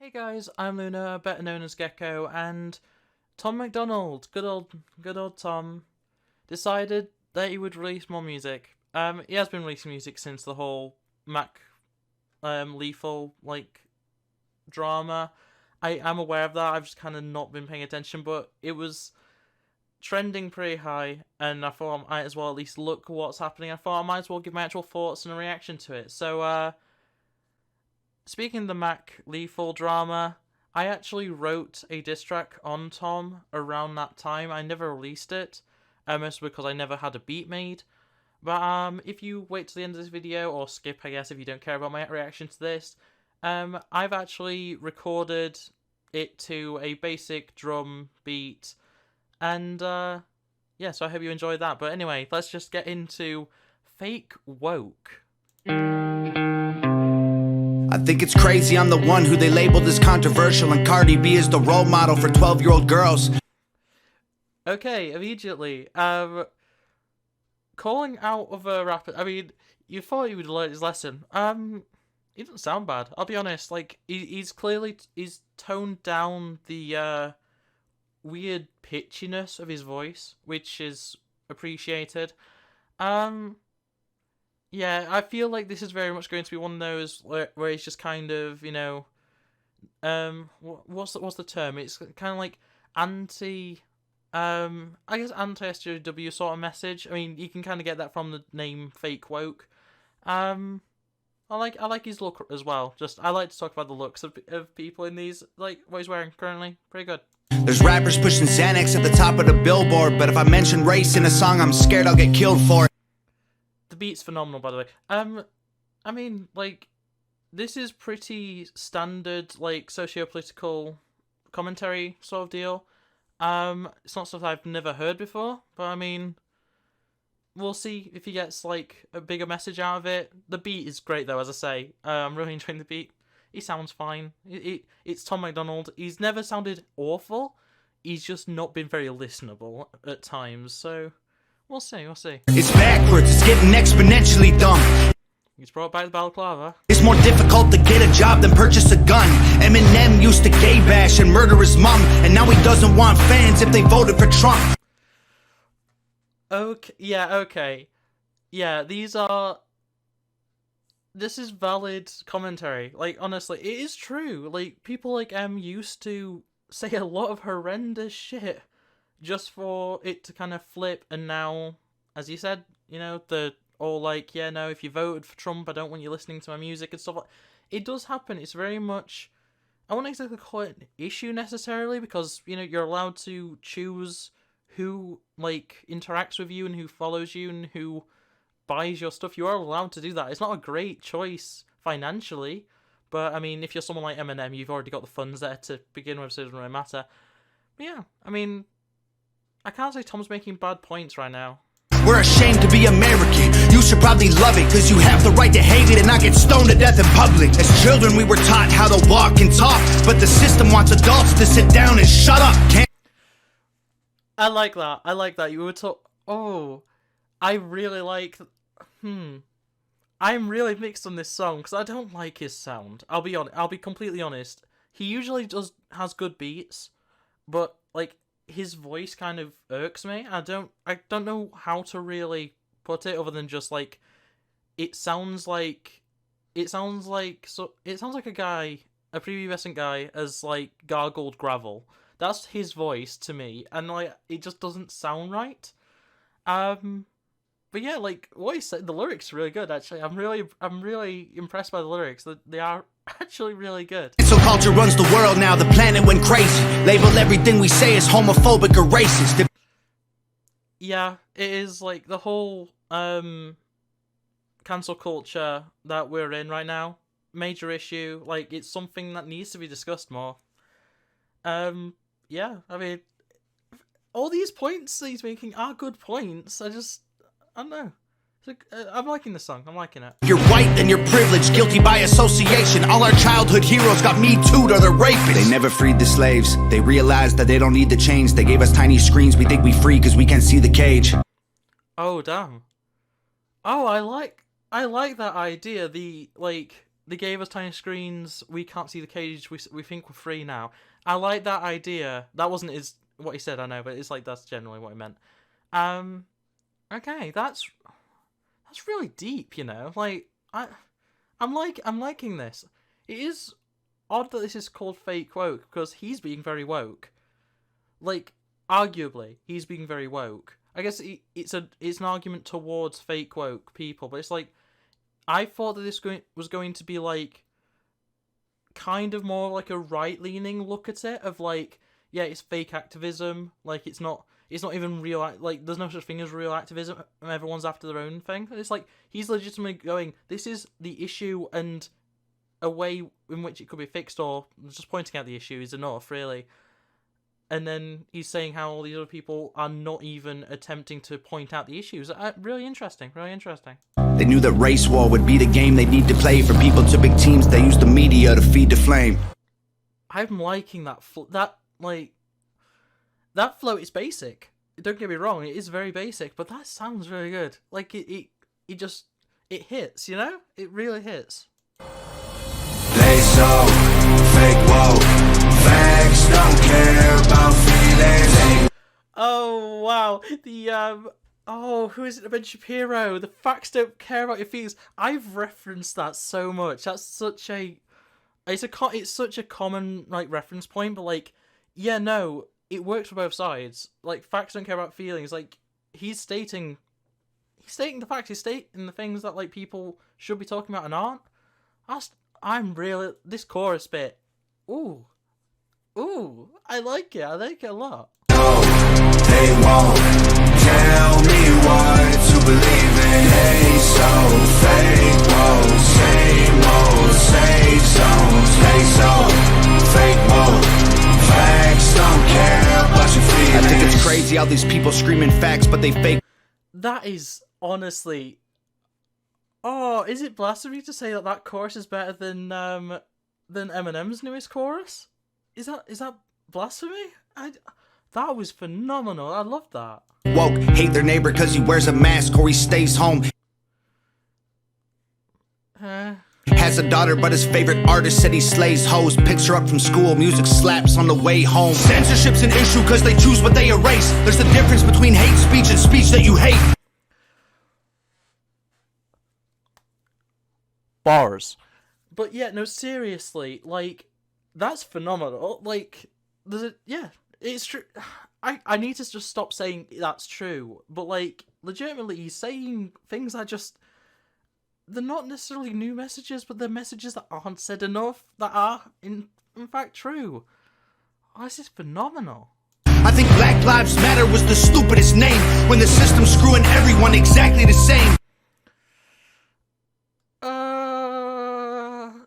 Hey guys, I'm Luna, better known as Gecko, and Tom MacDonald, good old Tom, decided that he would release more music. He has been releasing music since the whole Mac, Lethal, drama. I am aware of that, I've just kind of not been paying attention, but it was trending pretty high, and I thought I might as well at least look what's happening. I thought I might as well give my actual thoughts and a reaction to it. So, speaking of the Mac Lethal drama, I actually wrote a diss track on Tom around that time. I never released it, mostly because I never had a beat made. But if you wait till the end of this video, or skip I guess if you don't care about my reaction to this, I've actually recorded it to a basic drum beat, and yeah, so I hope you enjoyed that. But anyway, let's just get into Fake Woke. I think it's crazy I'm the one who they labeled as controversial, and Cardi B is the role model for 12-year-old girls. Okay, immediately. Calling out of a rapper. I mean, you thought he would learn his lesson. He doesn't sound bad. I'll be honest. Like, he's clearly toned down the weird pitchiness of his voice, which is appreciated. Yeah, I feel like this is very much going to be one of those where it's just kind of, you know, what's the term? It's kind of like I guess anti-SJW sort of message. I mean, you can kind of get that from the name Fake Woke. I like his look as well. I like to talk about the looks of people in these, like what he's wearing currently. Pretty good. There's rappers pushing Xanax at the top of the billboard, but if I mention race in a song, I'm scared I'll get killed for it. The beat's phenomenal, by the way. I mean, like, this is pretty standard, like, socio-political commentary sort of deal. It's not stuff I've never heard before, but I mean, we'll see if he gets, like, a bigger message out of it. The beat is great, though, as I say. I'm really enjoying the beat. He sounds fine. It's Tom MacDonald. He's never sounded awful. He's just not been very listenable at times, so we'll see. It's backwards, it's getting exponentially dumb. He's brought back the balaclava. It's more difficult to get a job than purchase a gun. Eminem used to gay bash and murder his mom, and now he doesn't want fans if they voted for Trump. Okay. Yeah, this is valid commentary. Like, honestly, it is true. Like, people like used to say a lot of horrendous shit just for it to kind of flip, and now, as you said, you know, all like, yeah, no, if you voted for Trump, I don't want you listening to my music and stuff like. It does happen. It's very much, I wouldn't exactly call it an issue necessarily, because, you know, you're allowed to choose who, like, interacts with you and who follows you and who buys your stuff. You are allowed to do that. It's not a great choice financially, but I mean, if you're someone like Eminem, you've already got the funds there to begin with, so it doesn't really matter. But yeah, I mean, I can't say Tom's making bad points right now. We're ashamed to be American. You should probably love it, cause you have the right to hate it and not get stoned to death in public. As children we were taught how to walk and talk, but the system wants adults to sit down and shut up. I like that. You were I really like. I'm really mixed on this song because I don't like his sound. I'll be completely honest. He usually has good beats, but like his voice kind of irks me. I don't know how to really put it other than just like it sounds like a guy, a prepubescent guy, has like gargled gravel. That's his voice to me, and like it just doesn't sound right. But yeah, like what he said, the lyrics are really good. Actually, I'm really impressed by the lyrics. They are actually really good. So culture runs the world now. The planet went crazy. Label everything we say as homophobic or racist. Yeah, it is like the whole cancel culture that we're in right now. Major issue. Like it's something that needs to be discussed more. Yeah, I mean, all these points that he's making are good points. I don't know. I'm liking the song. I'm liking it. You're white and you're privileged, guilty by association. All our childhood heroes got me too'd or they're rapists. They never freed the slaves. They realized that they don't need the chains. They gave us tiny screens. We think we free because we can't see the cage. Oh, damn. Oh, I like that idea. The, like, they gave us tiny screens. We can't see the cage. We think we're free now. I like that idea. That wasn't what he said, I know, but it's like that's generally what he meant. Okay, that's really deep, you know. Like I'm liking this. It is odd that this is called fake woke because he's being very woke. Like arguably, he's being very woke. I guess it's an argument towards fake woke people, but it's like I thought that this was going to be like kind of more like a right-leaning look at it of like, yeah, it's fake activism, like it's not even real, like there's no such thing as real activism, everyone's after their own thing. It's like he's legitimately going, this is the issue and a way in which it could be fixed, or just pointing out the issue is enough, really. And then he's saying how all these other people are not even attempting to point out the issues. Really interesting, really interesting. They knew that race war would be the game they'd need to play. For people to big teams, they use the media to feed the flame. I'm liking that that float is basic. Don't get me wrong, it is very basic, but that sounds really good. Like it hits, you know? It really hits. They so fake woke. Facts don't care about feelings. Oh wow, who is it? Ben Shapiro. The facts don't care about your feelings. I've referenced that so much. That's such a, it's such a common like reference point. But like, yeah, no, it works for both sides. Like, facts don't care about feelings. Like, he's stating the facts. He's stating the things that like people should be talking about and aren't. This chorus bit. Ooh, I like it. I like it a lot. They won't tell me what to believe in. Hey, so fake, whoa, same old, safe zones. Hey, so fake, whoa, facts don't care about your feelings. I think it's crazy how these people screaming facts, but they fake. That is honestly. Oh, is it blasphemy to say that chorus is better than Eminem's newest chorus? Is that blasphemy? That was phenomenal. I love that. Woke, hate their neighbor because he wears a mask or he stays home. Has a daughter, but his favorite artist said he slays hoes. Picks her up from school, music slaps on the way home. Censorship's an issue because they choose what they erase. There's a difference between hate speech and speech that you hate. Bars. But yeah, no, seriously, like, that's phenomenal. Like, it's true. I need to just stop saying that's true. But like, legitimately, he's saying things that they're not necessarily new messages, but they're messages that aren't said enough, that are in fact true. Oh, this is phenomenal. I think Black Lives Matter was the stupidest name when the system's screwing everyone exactly the same.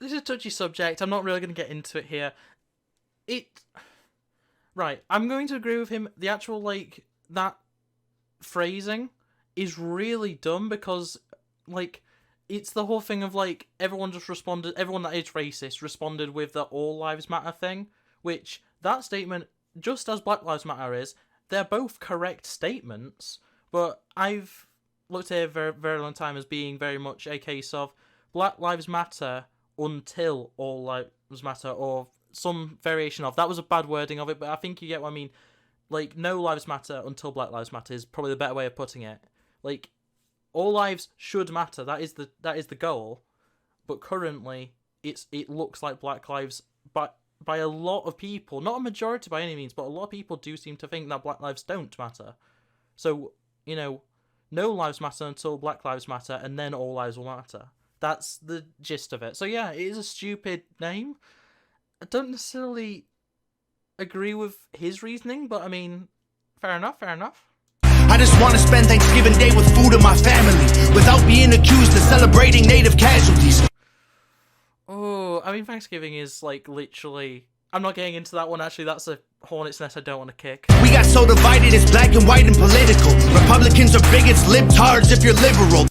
This is a touchy subject. I'm not really going to get into it here. Right, I'm going to agree with him. The actual, like, that phrasing is really dumb because, like, it's the whole thing of, like, everyone that is racist responded with the all lives matter thing, which that statement, just as Black Lives Matter is, they're both correct statements, but I've looked at it a very, very long time as being very much a case of Black Lives Matter until all lives matter, or some variation of. That was a bad wording of it, but I think you get what I mean. Like, no lives matter until Black Lives Matter is probably the better way of putting it. Like, all lives should matter. That is the goal. But currently, it looks like Black Lives, by a lot of people, not a majority by any means, but a lot of people do seem to think that Black Lives don't matter. So, you know, no lives matter until Black Lives Matter, and then all lives will matter. That's the gist of it. So yeah, it is a stupid name. I don't necessarily agree with his reasoning, but I mean, fair enough. I just want to spend Thanksgiving Day with food in my family without being accused of celebrating native casualties. Oh, I mean, Thanksgiving is like literally... I'm not getting into that one, actually. That's a hornet's nest I don't want to kick. We got so divided, it's black and white and political. Republicans are bigots, libtards if you're liberal.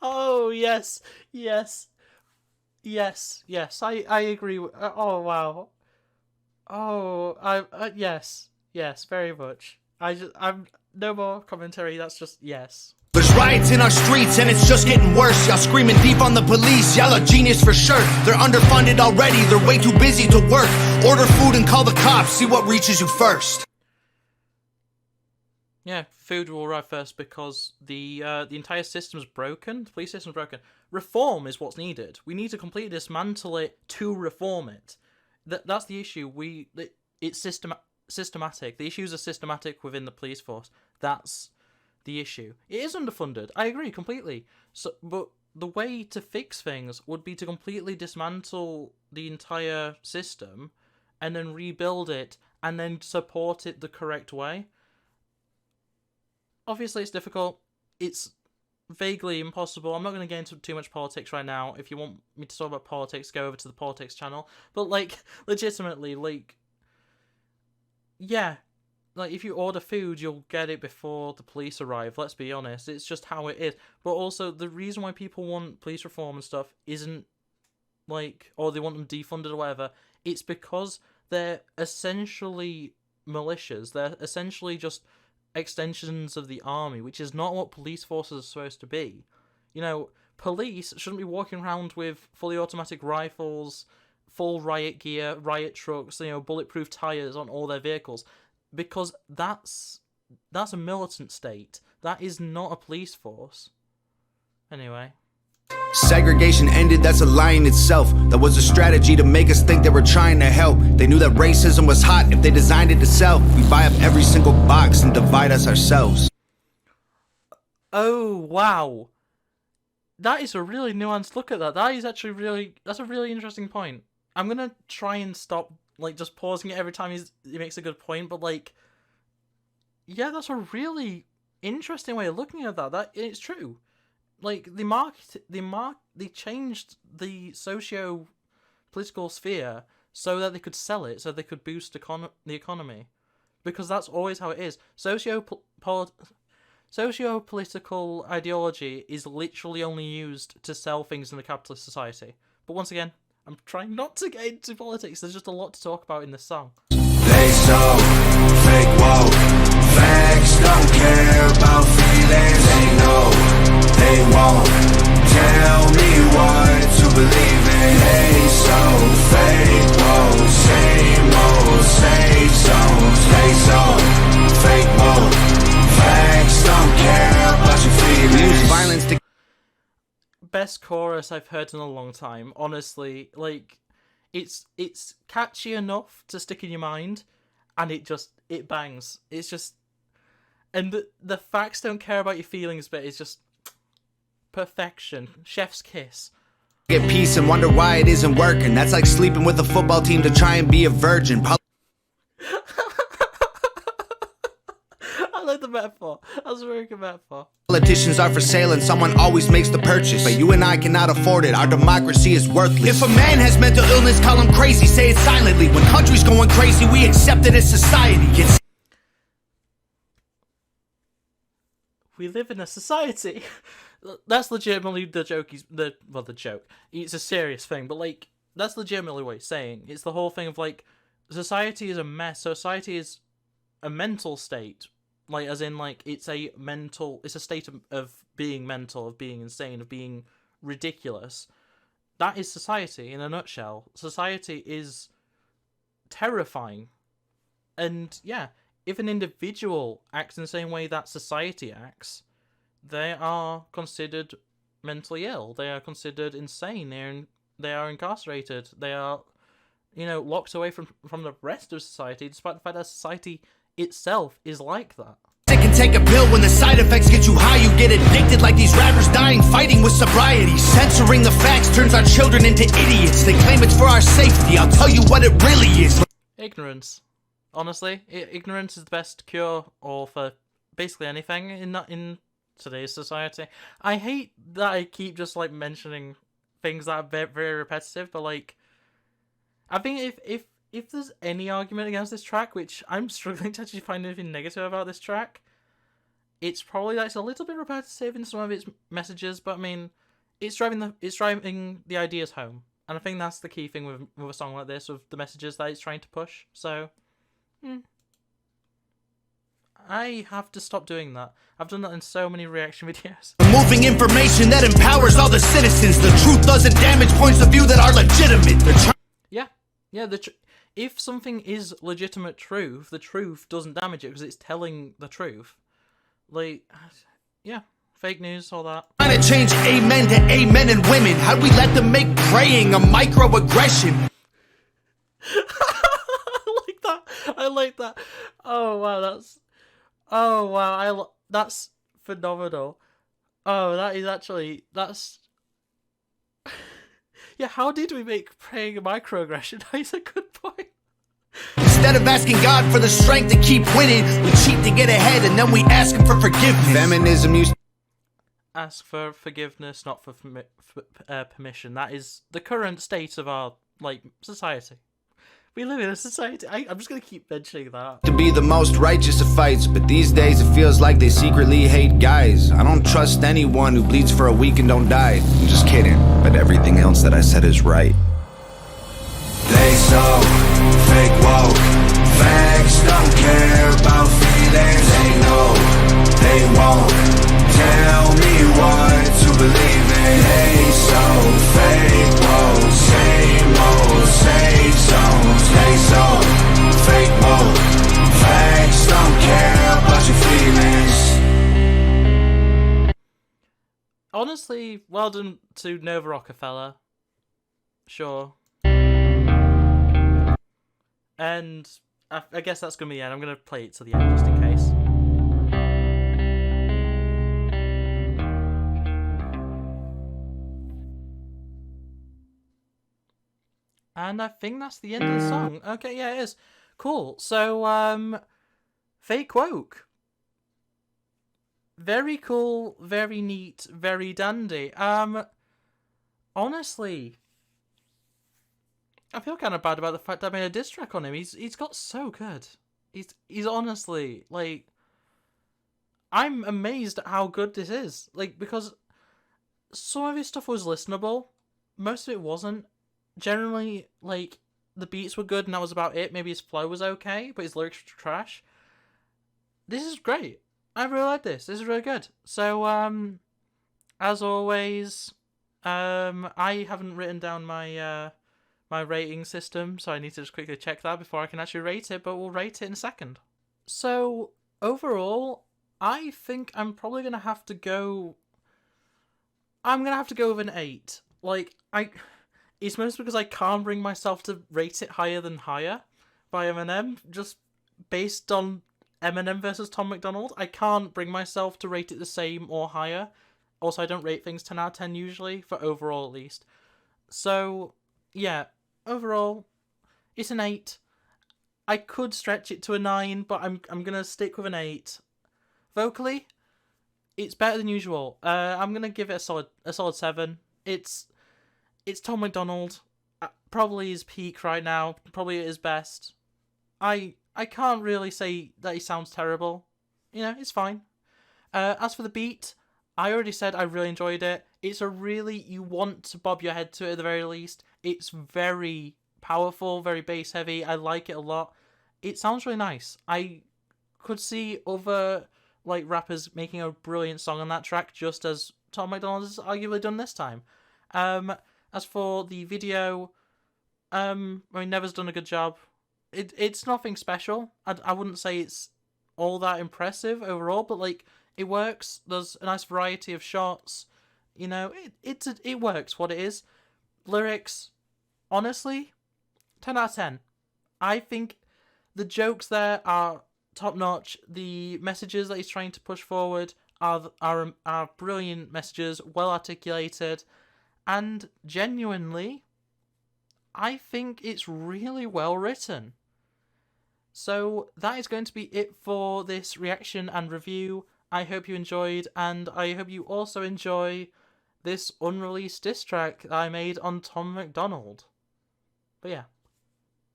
Oh, yes. I agree with... oh, wow. Oh, yes, very much. I'm no more commentary, that's just yes. There's riots in our streets and it's just getting worse. Y'all screaming deep on the police, y'all a genius for sure. They're underfunded already, they're way too busy to work. Order food and call the cops, see what reaches you first. Yeah, food will arrive first because the entire system's broken. The police system's broken. Reform is what's needed. We need to completely dismantle it to reform it. That's the issue. It's systematic. The issues are systematic within the police force. That's the issue. It is underfunded. I agree completely. But the way to fix things would be to completely dismantle the entire system and then rebuild it and then support it the correct way. Obviously, it's difficult. It's vaguely impossible. I'm not going to get into too much politics right now. If you want me to talk about politics, go over to the politics channel. But, like, legitimately, like, yeah. Like, if you order food, you'll get it before the police arrive. Let's be honest. It's just how it is. But also, the reason why people want police reform and stuff isn't, like, or they want them defunded or whatever. It's because they're essentially militias. They're essentially just extensions of the army, which is not what police forces are supposed to be. You know, police shouldn't be walking around with fully automatic rifles, full riot gear, riot trucks, you know, bulletproof tires on all their vehicles. Because that's a militant state. That is not a police force. Anyway. Segregation ended, that's a lie in itself. That was a strategy to make us think they were trying to help. They knew that racism was hot if they designed it to sell. We buy up every single box and divide us ourselves. Oh, wow. That is a really nuanced look at that. That is actually that's a really interesting point. I'm going to try and stop, like, just pausing it every time he makes a good point, but, like, yeah, that's a really interesting way of looking at that. It's true. Like, they changed the socio-political sphere so that they could sell it, so they could boost the economy. Because that's always how it is. Socio-political ideology is literally only used to sell things in a capitalist society. But once again, I'm trying not to get into politics. There's just a lot to talk about in this song. They so fake woke. Facts don't care about feelings. They know they won't tell me what to believe in. They so fake woke. Same old safe zones. They so fake woke. Facts don't care about your feelings. Use violence to best chorus I've heard in a long time. Honestly, like, it's catchy enough to stick in your mind, and it bangs. It's just, and the facts don't care about your feelings, but it's just perfection. Chef's kiss. Get peace and wonder why it isn't working. That's like sleeping with a football team to try and be a virgin. I like the metaphor. That's a very good metaphor. Politicians are for sale and someone always makes the purchase. But you and I cannot afford it. Our democracy is worthless. If a man has mental illness, call him crazy. Say it silently. When country's going crazy, we accept it as society. We live in a society. That's legitimately the joke. The joke. It's a serious thing, but, like, that's legitimately what he's saying. It's the whole thing of, like, society is a mess. Society is a mental state. Like, as in, like, it's a state of being mental, of being insane, of being ridiculous. That is society in a nutshell. Society is terrifying. And, yeah, if an individual acts in the same way that society acts, they are considered mentally ill. They are considered insane. They are incarcerated. They are, you know, locked away from the rest of society, despite the fact that society itself is like that. It can take a pill when the side effects get you high. You get addicted like these rappers dying fighting with sobriety. Censoring the facts turns our children into idiots. They claim it's for our safety. I'll tell you what it really is. Ignorance. Honestly, ignorance is the best cure all for basically anything in today's society. I hate that I keep just, like, mentioning things that are very, very repetitive, but, like, I think if there's any argument against this track, which I'm struggling to actually find anything negative about this track, it's probably that it's a little bit repetitive in some of its messages, but I mean, it's driving the ideas home, and I think that's the key thing with a song like this, with the messages that it's trying to push. So, I have to stop doing that. I've done that in so many reaction videos. Moving information that empowers all the citizens. The truth doesn't damage points of view that are legitimate. Yeah. If something is legitimate truth, the truth doesn't damage it because it's telling the truth. Like, yeah, fake news, all that. Trying to change amen to amen and women. How'd we let them make praying a microaggression? I like that. Oh wow, that's phenomenal. Oh, that's. Yeah, how did we make praying a microaggression? That's a good point. Instead of asking God for the strength to keep winning, we cheat to get ahead and then we ask him for forgiveness. Feminism used ask for forgiveness, not for permission. That is the current state of our society. We live in a society. I'm just gonna keep mentioning that. To be the most righteous of fights, but these days it feels like they secretly hate guys. I don't trust anyone who bleeds for a week and don't die. I'm just kidding, but everything else that I said is right. They so fake woke. Facts don't care about feelings. They know they won't tell me what to believe in. They so fake woke. Same old, same zones. They so fake woke. Facts don't care about your feelings. Honestly, well done to Nova Rockefeller. Sure. And I guess that's going to be the end. I'm going to play it to the end just in case. And I think that's the end of the song. Okay, yeah, it is. Cool. So, Fake Woke. Very cool, very neat, very dandy. Honestly, I feel kind of bad about the fact that I made a diss track on him. He's got so good. He's honestly, I'm amazed at how good this is. Because some of his stuff was listenable. Most of it wasn't. Generally, the beats were good and that was about it. Maybe his flow was okay, but his lyrics were trash. This is great. I really like this. This is really good. So, as always, I haven't written down my my rating system, so I need to just quickly check that before I can actually rate it, but we'll rate it in a second. So, overall, I think I'm probably going to have to go... I'm going to have to go with an 8. It's mostly because I can't bring myself to rate it higher than Higher by Eminem, just based on Eminem versus Tom MacDonald. I can't bring myself to rate it the same or higher. Also, I don't rate things 10 out of 10 usually, for overall at least. So, yeah, overall, it's an 8. I could stretch it to a 9, but I'm gonna stick with an 8. Vocally, it's better than usual. I'm gonna give it a solid 7. It's Tom MacDonald, probably his peak right now, probably at his best. I can't really say that he sounds terrible. It's fine. As for the beat, I already said I really enjoyed it. It's you want to bob your head to it at the very least. It's very powerful, very bass heavy. I like it a lot. It sounds really nice. I could see other rappers making a brilliant song on that track, just as Tom MacDonald has arguably done this time. As for the video, Never's done a good job. It's nothing special. I wouldn't say it's all that impressive overall, but it works. There's a nice variety of shots. It works what it is. Lyrics, honestly, 10 out of 10. I think the jokes there are top notch. The messages that he's trying to push forward are brilliant messages, well articulated, and genuinely, I think it's really well written. So that is going to be it for this reaction and review. I hope you enjoyed, and I hope you also enjoy this unreleased diss track that I made on Tom MacDonald. But yeah,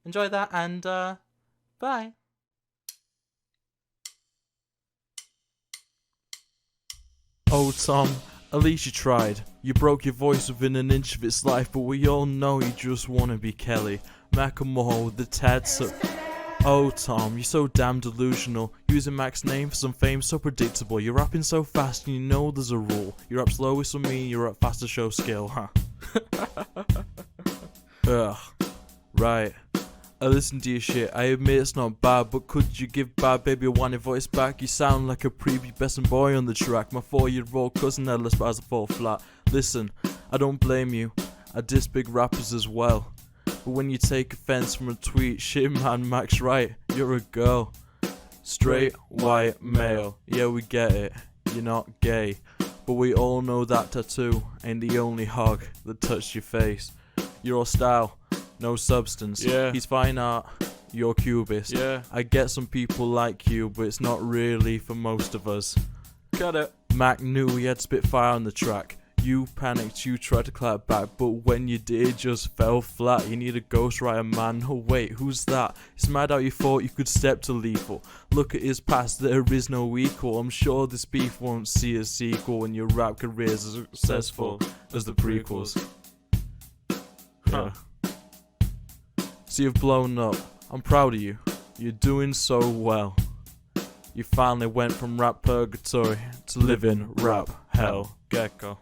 enjoy that, and bye. Oh Tom, at least you tried. You broke your voice within an inch of its life, but we all know you just wanna be Kelly. Macklemore with the tats up. Oh Tom, you're so damn delusional. Using Mac's name for some fame so predictable. You're rapping so fast and you know there's a rule. You rap slow with some me, you rap fast to show skill, huh? Ugh. Right. I listen to your shit, I admit it's not bad, but could you give Bad Baby a whiny voice back? You sound like a prepubescent boy on the track. My 4-year-old cousin had a spaz to fall flat. Listen, I don't blame you, I diss big rappers as well. But when you take offense from a tweet, shit man, Mac's right, you're a girl. Straight, white, male, yeah we get it, you're not gay. But we all know that tattoo ain't the only hog that touched your face. You're all style, no substance. Yeah. He's fine art, you're cubist. Yeah. I get some people like you, but it's not really for most of us. Got it. Mac knew he had Spitfire on the track. You panicked, you tried to clap back, but when you did, it just fell flat. You need a ghostwriter, man. Oh wait, who's that? It's mad how you thought you could step to lethal. Look at his past, there is no equal. I'm sure this beef won't see a sequel when your rap career's as successful as the prequels. Yeah. So you've blown up. I'm proud of you. You're doing so well. You finally went from rap purgatory to living rap hell. Gecko.